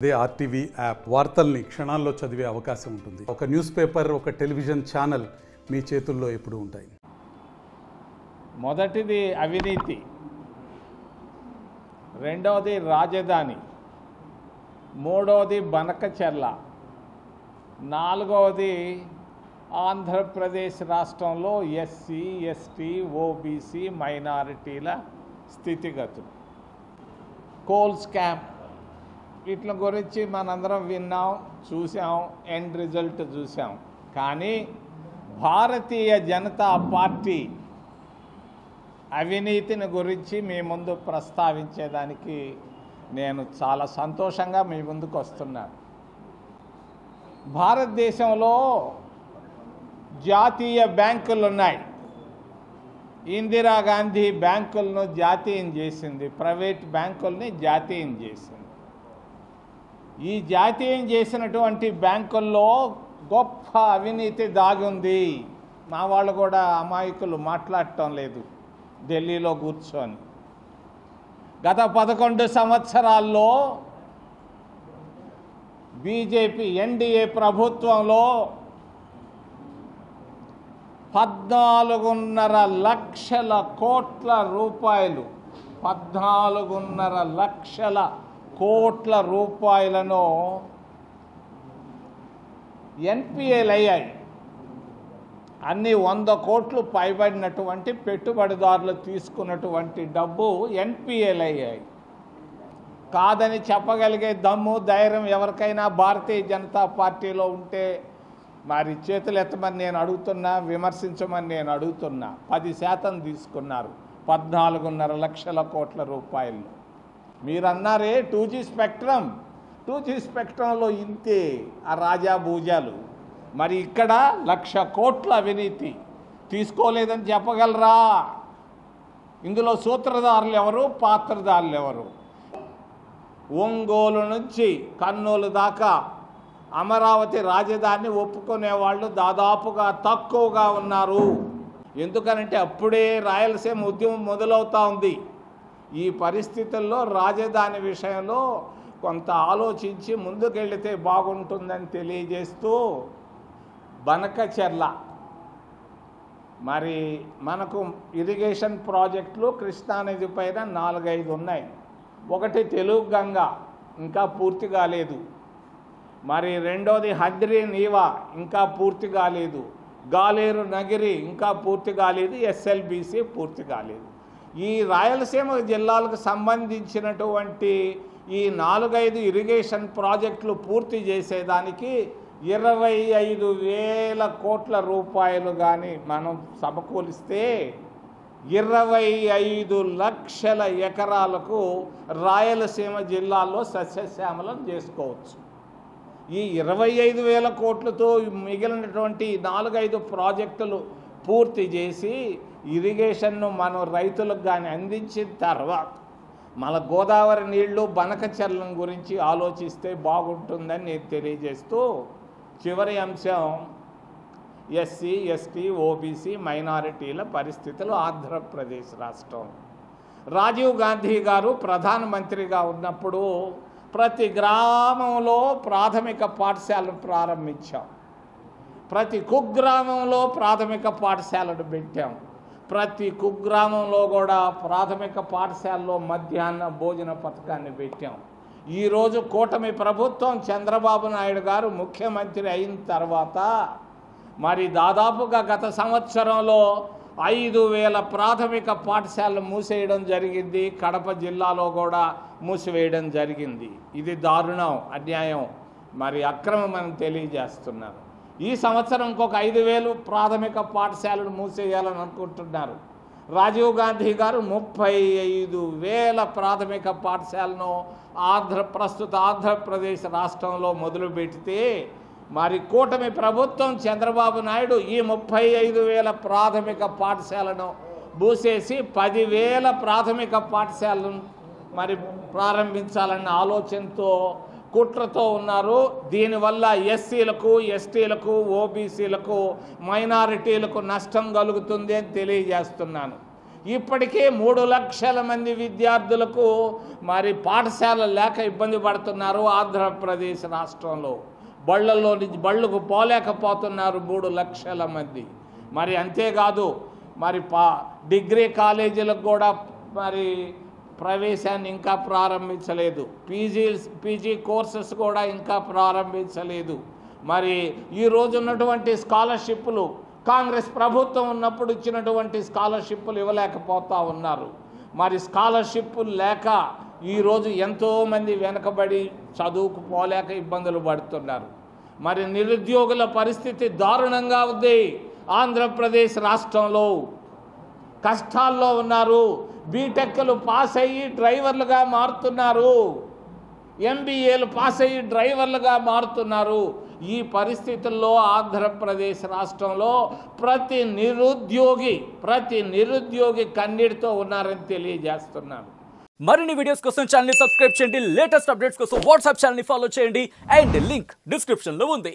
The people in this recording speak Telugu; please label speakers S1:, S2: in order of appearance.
S1: అదే ఆర్టీవీ యాప్ వార్తల్ని క్షణాల్లో చదివే అవకాశం ఉంటుంది. ఒక న్యూస్ పేపర్, ఒక టెలివిజన్ ఛానల్ మీ చేతుల్లో ఎప్పుడూ ఉంటాయి.
S2: మొదటిది అవినీతి, రెండవది రాజధాని, మూడవది బనకచెర్ల, నాలుగవది ఆంధ్రప్రదేశ్ రాష్ట్రంలో ఎస్సీ, ఎస్టీ, ఓబీసీ మైనారిటీల స్థితిగతులు, కోల్ స్కామ్, వీటి గురించి మనందరం విన్నాం, చూసాం, ఎండ్ రిజల్ట్ చూసాం. కానీ భారతీయ జనతా పార్టీ అవినీతిని గురించి మీ ముందు ప్రస్తావించేదానికి నేను చాలా సంతోషంగా మీ ముందుకు వస్తున్నాను. భారతదేశంలో జాతీయ బ్యాంకులు ఉన్నాయి. ఇందిరాగాంధీ బ్యాంకులను జాతీయం చేసింది, ప్రైవేట్ బ్యాంకుల్ని జాతీయం చేసింది. ఈ జాతీయం చేసినటువంటి బ్యాంకుల్లో గొప్ప అవినీతి దాగుంది. మా వాళ్ళు కూడా అమాయకులు మాట్లాడటం లేదు ఢిల్లీలో కూర్చొని. గత 11 సంవత్సరాల్లో బీజేపీ ఎన్డీఏ ప్రభుత్వంలో 14.5 లక్షల కోట్ల రూపాయలు, 14.5 లక్షల కోట్ల రూపాయలను ఎన్పిఏలు అయ్యాయి. అన్ని 100 కోట్లు పైబడినటువంటి పెట్టుబడిదారులు తీసుకున్నటువంటి డబ్బు ఎన్పిఏలు అయ్యాయి. కాదని చెప్పగలిగే దమ్ము, ధైర్యం ఎవరికైనా భారతీయ జనతా పార్టీలో ఉంటే మరి చేతులు ఎత్తమని నేను అడుగుతున్నా, విమర్శించమని నేను అడుగుతున్నా. 10% తీసుకున్నారు 14.5 లక్షల కోట్ల రూపాయలు. మీరు అన్నారే 2G స్పెక్ట్రమ్, 2G స్పెక్ట్రంలో ఇంతే ఆ రాజా భూజాలు. మరి ఇక్కడ 1,00,000 కోట్ల అవినీతి తీసుకోలేదని చెప్పగలరా? ఇందులో సూత్రధారులు ఎవరు, పాత్రధారులు ఎవరు? ఒంగోలు నుంచి కర్నూలు దాకా అమరావతి రాజధాని ఒప్పుకునే వాళ్ళు దాదాపుగా తక్కువగా ఉన్నారు. ఎందుకనంటే అప్పుడే రాయలసీమ ఉద్యమం మొదలవుతూ ఉంది. ఈ పరిస్థితుల్లో రాజధాని విషయంలో కొంత ఆలోచించి ముందుకెళ్తే బాగుంటుందని తెలియజేస్తూ బనకచెర్ల, మరి మనకు ఇరిగేషన్ ప్రాజెక్టులు కృష్ణానది పైన 4-5 ఉన్నాయి. ఒకటి తెలుగు గంగ, ఇంకా పూర్తి కాలేదు. మరి రెండోది హద్రి నీవా, ఇంకా పూర్తి కాలేదు. గాలేరు నగిరి ఇంకా పూర్తి కాలేదు. ఎస్ఎల్బీసీ పూర్తి కాలేదు. ఈ రాయలసీమ జిల్లాలకు సంబంధించినటువంటి ఈ 4-5 ఇరిగేషన్ ప్రాజెక్టులు పూర్తి చేసేదానికి 25,000 కోట్ల రూపాయలు కానీ మనం సమకూలిస్తే 25 లక్షల ఎకరాలకు రాయలసీమ జిల్లాల్లో సస్యశ్యామలం చేసుకోవచ్చు. ఈ 25,000 కోట్లతో మిగిలినటువంటి 4-5 ప్రాజెక్టులు పూర్తి చేసి ఇరిగేషన్ను మనం రైతులకు కానీ అందించిన తర్వాత మన గోదావరి నీళ్లు, బనకచెర్ల గురించి ఆలోచిస్తే బాగుంటుందని నేను తెలియజేస్తూ చివరి అంశం ఎస్సీ, ఎస్టీ, ఓబీసీ మైనారిటీల పరిస్థితులు. ఆంధ్రప్రదేశ్ రాష్ట్రం రాజీవ్ గాంధీ గారు ప్రధానమంత్రిగా ఉన్నప్పుడు ప్రతి గ్రామంలో ప్రాథమిక పాఠశాలను ప్రారంభించాం. ప్రతి కుగ్రామంలో ప్రాథమిక పాఠశాలను పెట్టాం. ప్రతి కుగ్రామంలో కూడా ప్రాథమిక పాఠశాలలో మధ్యాహ్న భోజన పథకాన్ని పెట్టాం. ఈరోజు కూటమి ప్రభుత్వం చంద్రబాబు నాయుడు గారు ముఖ్యమంత్రి అయిన తర్వాత మరి దాదాపుగా గత సంవత్సరంలో 5,000 ప్రాథమిక పాఠశాలలు మూసేయడం జరిగింది. కడప జిల్లాలో కూడా మూసివేయడం జరిగింది. ఇది దారుణం, అన్యాయం, మరి అక్రమం అని తెలియజేస్తున్నారు. ఈ సంవత్సరం ఇంకొక 5,000 ప్రాథమిక పాఠశాలలు మూసేయాలని అనుకుంటున్నారు. రాజీవ్ గాంధీ గారు 35,000 ప్రాథమిక పాఠశాలను ప్రస్తుత ఆంధ్రప్రదేశ్ రాష్ట్రంలో మొదలుపెడితే మరి కూటమి ప్రభుత్వం చంద్రబాబు నాయుడు ఈ 35,000 ప్రాథమిక పాఠశాలను మూసేసి 10,000 ప్రాథమిక పాఠశాలను మరి ప్రారంభించాలన్న ఆలోచనతో కుట్రతో ఉన్నారు. దీనివల్ల ఎస్సీలకు, ఎస్టీలకు, ఓబీసీలకు, మైనారిటీలకు నష్టం కలుగుతుంది అని తెలియజేస్తున్నాను. ఇప్పటికే 3 లక్షల మంది విద్యార్థులకు మరి పాఠశాల లేక ఇబ్బంది పడుతున్నారు ఆంధ్రప్రదేశ్ రాష్ట్రంలో. బళ్ళల్లో నుంచి బళ్ళకు పోలేకపోతున్నారు 3 లక్షల మంది. మరి అంతేకాదు మరి డిగ్రీ కాలేజీలకు కూడా మరి ప్రవేశాన్ని ఇంకా ప్రారంభించలేదు. పీజీ కోర్సెస్ కూడా ఇంకా ప్రారంభించలేదు. మరి ఈరోజు ఉన్నటువంటి స్కాలర్షిప్లు కాంగ్రెస్ ప్రభుత్వం ఉన్నప్పుడు ఇచ్చినటువంటి స్కాలర్షిప్లు ఇవ్వలేకపోతూ ఉన్నారు. మరి స్కాలర్షిప్లు లేక ఈరోజు ఎంతోమంది వెనకబడి చదువుకు పోలేక ఇబ్బందులు పడుతున్నారు. మరి నిరుద్యోగుల పరిస్థితి దారుణంగా ఉంది. ఆంధ్రప్రదేశ్ రాష్ట్రంలో కష్టాల్లో ఉన్నారు. బీటెక్లు పాస్ అయ్యి డ్రైవర్లుగా మారుతున్నారు, ఎంబీఏలు పాస్ అయ్యి డ్రైవర్లుగా మారుతున్నారు. ఈ పరిస్థితుల్లో ఆంధ్రప్రదేశ్ రాష్ట్రంలో ప్రతి నిరుద్యోగి కన్నీటితో ఉన్నారని తెలియజేస్తున్నారు.
S3: మరిన్ని వీడియోస్ కోసం ఛానల్ ని సబ్స్క్రైబ్ చేయండి. లేటెస్ట్ అప్డేట్స్ కోసం వాట్సాప్ ఛానల్ ని ఫాలో చేయండి. అండ్ లింక్ డిస్క్రిప్షన్ లో ఉంది.